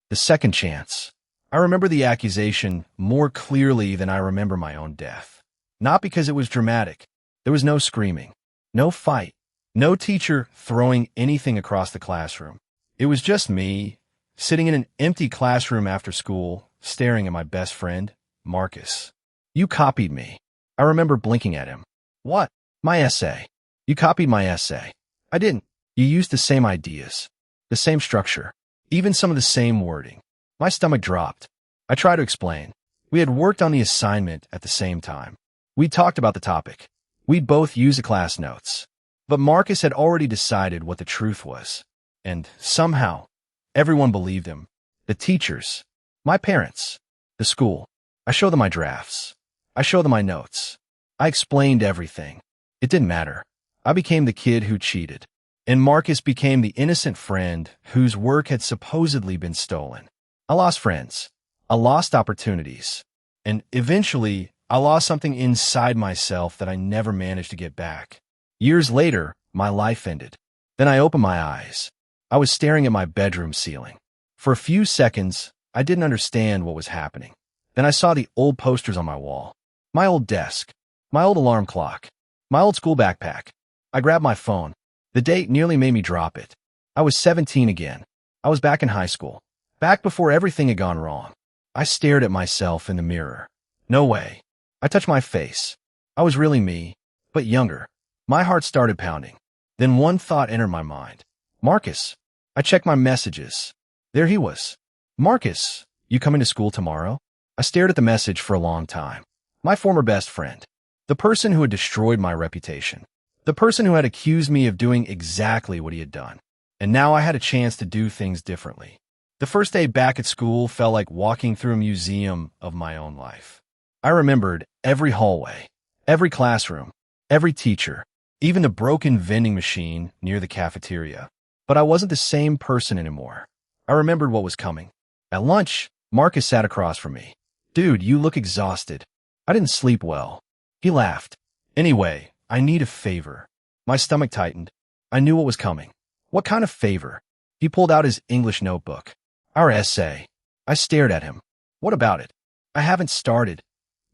The second chance. I remember the accusation more clearly than I remember my own death. Not because it was dramatic. There was no screaming, no fight, no teacher throwing anything across the classroom. It was just me, sitting in an empty classroom after school, staring at my best friend, Marcus. You copied me. I remember blinking at him. What? My essay. You copied my essay. I didn't. You used the same ideas, the same structure, even some of the same wording. My stomach dropped. I tried to explain. We had worked on the assignment at the same time. We talked about the topic. We'd both used the class notes. But Marcus had already decided what the truth was. And somehow, everyone believed him. The teachers, my parents, the school. I showed them my drafts. I showed them my notes. I explained everything. It didn't matter. I became the kid who cheated. And Marcus became the innocent friend whose work had supposedly been stolen. I lost friends. I lost opportunities. And eventually, I lost something inside myself that I never managed to get back. Years later, my life ended. Then I opened my eyes. I was staring at my bedroom ceiling. For a few seconds, I didn't understand what was happening. Then I saw the old posters on my wall. My old desk. My old alarm clock. My old school backpack. I grabbed my phone. The date nearly made me drop it. I was 17 again. I was back in high school. Back before everything had gone wrong. I stared at myself in the mirror. No way. I touched my face. I was really me, but younger. My heart started pounding. Then one thought entered my mind. Marcus. I checked my messages. There he was. Marcus, you coming to school tomorrow? I stared at the message for a long time. My former best friend. The person who had destroyed my reputation. The person who had accused me of doing exactly what he had done. And now I had a chance to do things differently. The first day back at school felt like walking through a museum of my own life. I remembered every hallway, every classroom, every teacher, even the broken vending machine near the cafeteria. But I wasn't the same person anymore. I remembered what was coming. At lunch, Marcus sat across from me. Dude, you look exhausted. I didn't sleep well. He laughed. Anyway, I need a favor. My stomach tightened. I knew what was coming. What kind of favor? He pulled out his English notebook. Our essay. I stared at him. What about it? I haven't started.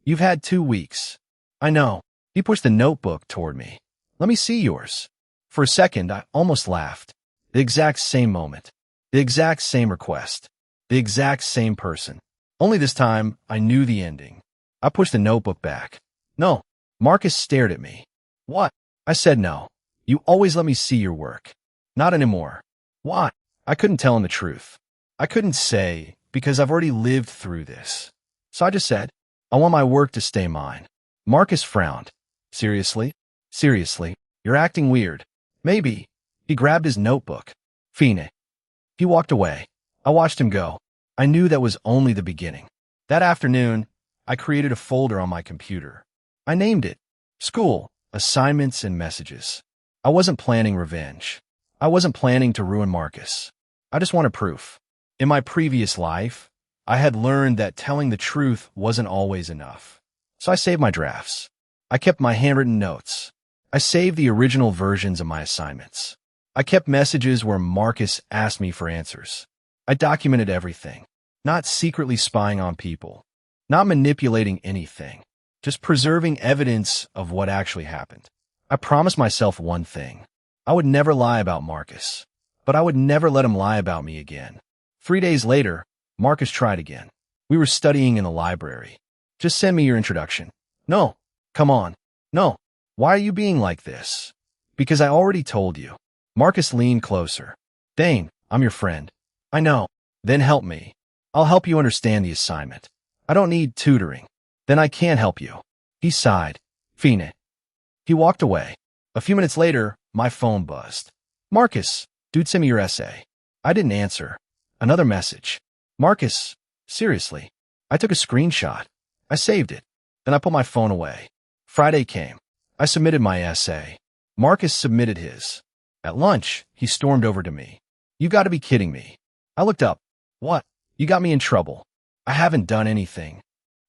You've had 2 weeks. I know. He pushed the notebook toward me. Let me see yours. For a second, I almost laughed. The exact same moment. The exact same request. The exact same person. Only this time, I knew the ending. I pushed the notebook back. No. Marcus stared at me. What? I said no. You always let me see your work. Not anymore. Why? I couldn't tell him the truth. I couldn't say, because I've already lived through this. So I just said, I want my work to stay mine. Marcus frowned. Seriously? Seriously? You're acting weird. Maybe. He grabbed his notebook. Fine. He walked away. I watched him go. I knew that was only the beginning. That afternoon, I created a folder on my computer. I named it School, Assignments, and Messages. I wasn't planning revenge. I wasn't planning to ruin Marcus. I just wanted proof. In my previous life, I had learned that telling the truth wasn't always enough. So I saved my drafts. I kept my handwritten notes. I saved the original versions of my assignments. I kept messages where Marcus asked me for answers. I documented everything, not secretly spying on people, not manipulating anything, just preserving evidence of what actually happened. I promised myself one thing. I would never lie about Marcus, but I would never let him lie about me again. 3 days later, Marcus tried again. We were studying in the library. Just send me your introduction. No. Come on. No. Why are you being like this? Because I already told you. Marcus leaned closer. Dane, I'm your friend. I know. Then help me. I'll help you understand the assignment. I don't need tutoring. Then I can't help you. He sighed. Fine. He walked away. A few minutes later, my phone buzzed. Marcus, dude, send me your essay. I didn't answer. Another message. Marcus, seriously. I took a screenshot. I saved it. Then I put my phone away. Friday came. I submitted my essay. Marcus submitted his. At lunch, he stormed over to me. You got to be kidding me. I looked up. What? You got me in trouble. I haven't done anything.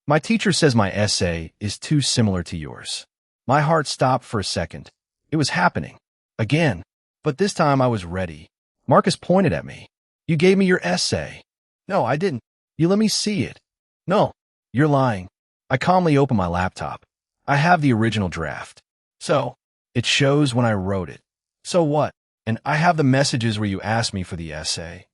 My teacher says my essay is too similar to yours. My heart stopped for a second. It was happening. Again. But this time I was ready. Marcus pointed at me. You gave me your essay. No, I didn't. You let me see it. No, you're lying. I calmly open my laptop. I have the original draft. So, it shows when I wrote it. So what? And I have the messages where you asked me for the essay.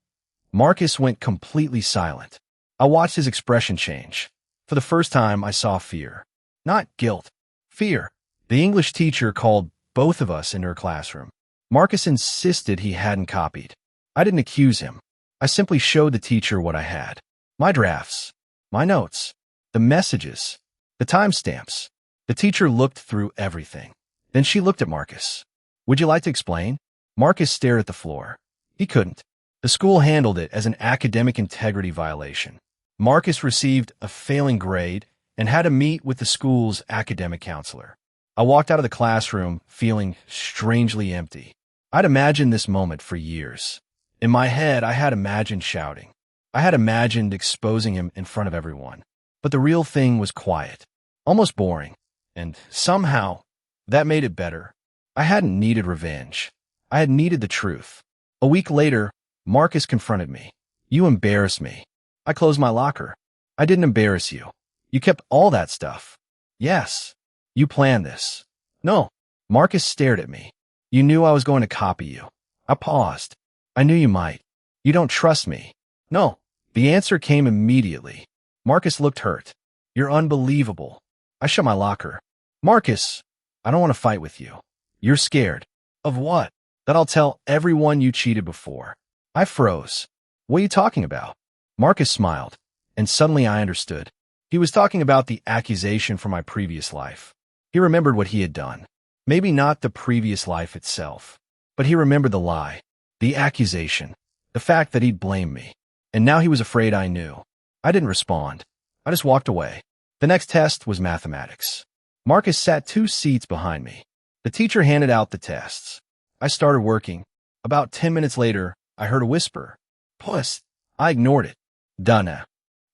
Marcus went completely silent. I watched his expression change. For the first time, I saw fear. Not guilt. Fear. The English teacher called both of us into her classroom. Marcus insisted he hadn't copied. I didn't accuse him. I simply showed the teacher what I had. My drafts. My notes. The messages. The timestamps. The teacher looked through everything. Then she looked at Marcus. Would you like to explain? Marcus stared at the floor. He couldn't. The school handled it as an academic integrity violation. Marcus received a failing grade and had to meet with the school's academic counselor. I walked out of the classroom feeling strangely empty. I'd imagined this moment for years. In my head, I had imagined shouting. I had imagined exposing him in front of everyone. But the real thing was quiet, almost boring, and somehow that made it better. I hadn't needed revenge. I had needed the truth. A week later, Marcus confronted me. You embarrassed me. I closed my locker. I didn't embarrass you. You kept all that stuff. Yes. You planned this. No. Marcus stared at me. You knew I was going to copy you. I paused. I knew you might. You don't trust me. No. The answer came immediately. Marcus looked hurt. You're unbelievable. I shut my locker. Marcus, I don't want to fight with you. You're scared. Of what? That I'll tell everyone you cheated before. I froze. What are you talking about? Marcus smiled, and suddenly I understood. He was talking about the accusation from my previous life. He remembered what he had done. Maybe not the previous life itself, but he remembered the lie, the accusation, the fact that he'd blamed me. And now he was afraid I knew. I didn't respond. I just walked away. The next test was mathematics. Marcus sat 2 seats behind me. The teacher handed out the tests. I started working. About 10 minutes later, I heard a whisper. Puss. I ignored it. Dunna.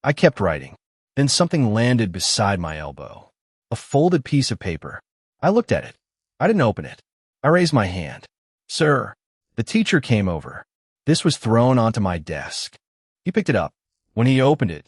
I kept writing. Then something landed beside my elbow. A folded piece of paper. I looked at it. I didn't open it. I raised my hand. Sir. The teacher came over. This was thrown onto my desk. He picked it up. When he opened it,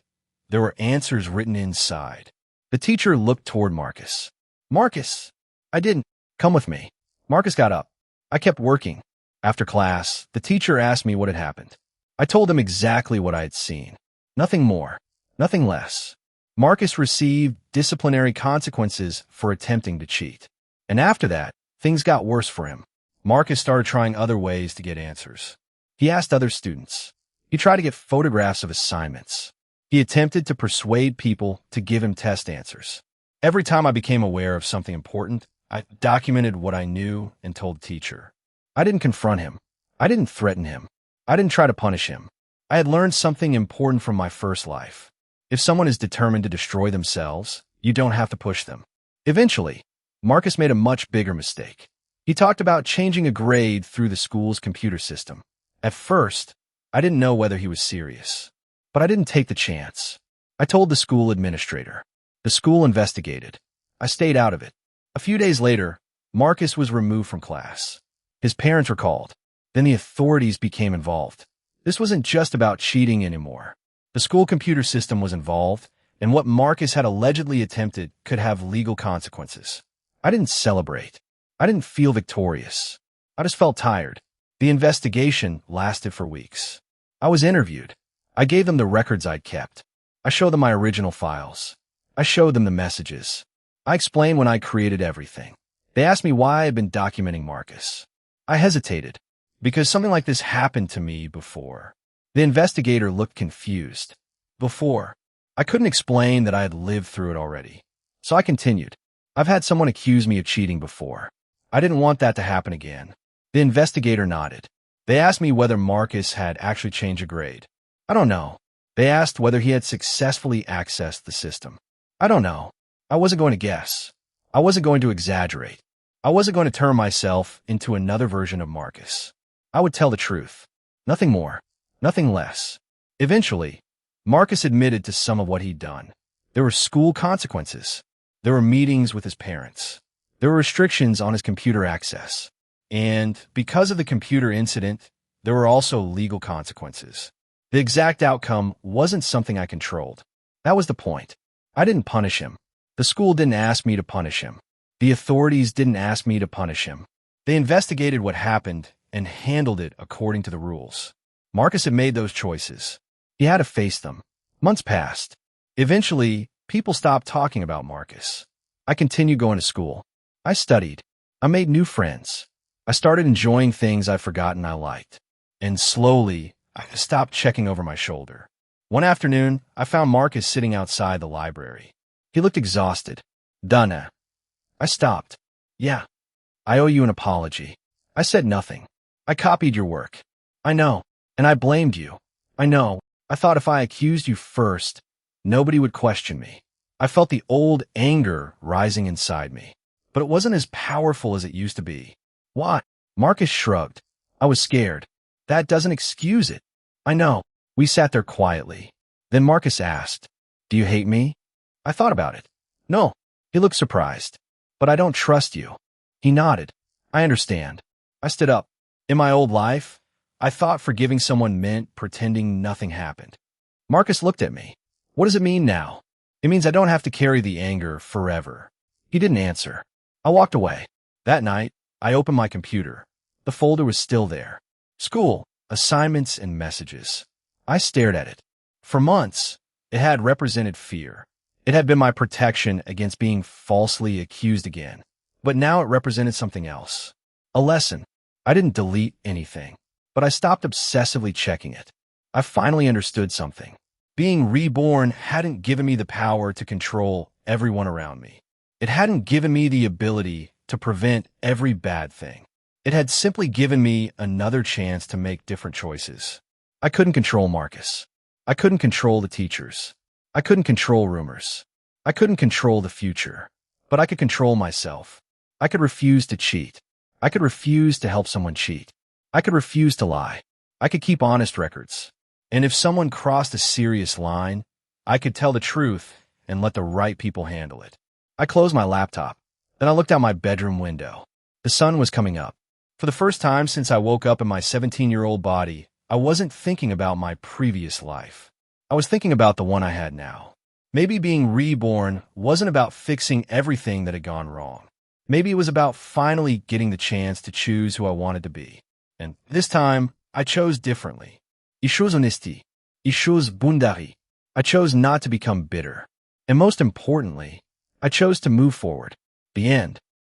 there were answers written inside. The teacher looked toward Marcus. Marcus. I didn't. Come with me. Marcus got up. I kept working. After class, the teacher asked me what had happened. I told him exactly what I had seen. Nothing more. Nothing less. Marcus received disciplinary consequences for attempting to cheat. And after that, things got worse for him. Marcus started trying other ways to get answers. He asked other students. He tried to get photographs of assignments. He attempted to persuade people to give him test answers. Every time I became aware of something important, I documented what I knew and told the teacher. I didn't confront him. I didn't threaten him. I didn't try to punish him. I had learned something important from my first life. If someone is determined to destroy themselves, you don't have to push them. Eventually, Marcus made a much bigger mistake. He talked about changing a grade through the school's computer system. At first, I didn't know whether he was serious. But I didn't take the chance. I told the school administrator. The school investigated. I stayed out of it. A few days later, Marcus was removed from class. His parents were called. Then the authorities became involved. This wasn't just about cheating anymore. The school computer system was involved, and what Marcus had allegedly attempted could have legal consequences. I didn't celebrate. I didn't feel victorious. I just felt tired. The investigation lasted for weeks. I was interviewed. I gave them the records I'd kept. I showed them my original files. I showed them the messages. I explained when I created everything. They asked me why I had been documenting Marcus. I hesitated, because something like this happened to me before. The investigator looked confused. Before. I couldn't explain that I had lived through it already. So I continued. I've had someone accuse me of cheating before. I didn't want that to happen again. The investigator nodded. They asked me whether Marcus had actually changed a grade. I don't know. They asked whether he had successfully accessed the system. I don't know. I wasn't going to guess. I wasn't going to exaggerate. I wasn't going to turn myself into another version of Marcus. I would tell the truth. Nothing more. Nothing less. Eventually, Marcus admitted to some of what he'd done. There were school consequences. There were meetings with his parents. There were restrictions on his computer access. And because of the computer incident, there were also legal consequences. The exact outcome wasn't something I controlled. That was the point. I didn't punish him. The school didn't ask me to punish him. The authorities didn't ask me to punish him. They investigated what happened and handled it according to the rules. Marcus had made those choices. He had to face them. Months passed. Eventually, people stopped talking about Marcus. I continued going to school. I studied. I made new friends. I started enjoying things I'd forgotten I liked. And slowly, I stopped checking over my shoulder. One afternoon, I found Marcus sitting outside the library. He looked exhausted. Done. I stopped. Yeah. I owe you an apology. I said nothing. I copied your work. I know. And I blamed you. I know. I thought if I accused you first, nobody would question me. I felt the old anger rising inside me. But it wasn't as powerful as it used to be. Why? Marcus shrugged. I was scared. That doesn't excuse it. I know. We sat there quietly. Then Marcus asked, "Do you hate me?" I thought about it. No. He looked surprised. "But I don't trust you." He nodded. "I understand." I stood up. In my old life, I thought forgiving someone meant pretending nothing happened. Marcus looked at me. "What does it mean now?" "It means I don't have to carry the anger forever." He didn't answer. I walked away. That night, I opened my computer. The folder was still there. School, assignments, and messages. I stared at it. For months, it had represented fear. It had been my protection against being falsely accused again. But now it represented something else. A lesson. I didn't delete anything, but I stopped obsessively checking it. I finally understood something. Being reborn hadn't given me the power to control everyone around me. It hadn't given me the ability to prevent every bad thing. It had simply given me another chance to make different choices. I couldn't control Marcus. I couldn't control the teachers. I couldn't control rumors. I couldn't control the future. But I could control myself. I could refuse to cheat. I could refuse to help someone cheat. I could refuse to lie. I could keep honest records. And if someone crossed a serious line, I could tell the truth and let the right people handle it. I closed my laptop. Then I looked out my bedroom window. The sun was coming up. For the first time since I woke up in my 17-year-old body, I wasn't thinking about my previous life. I was thinking about the one I had now. Maybe being reborn wasn't about fixing everything that had gone wrong. Maybe it was about finally getting the chance to choose who I wanted to be. And this time, I chose differently. I chose honesty. I chose bundari. I chose not to become bitter. And most importantly, I chose to move forward. The end.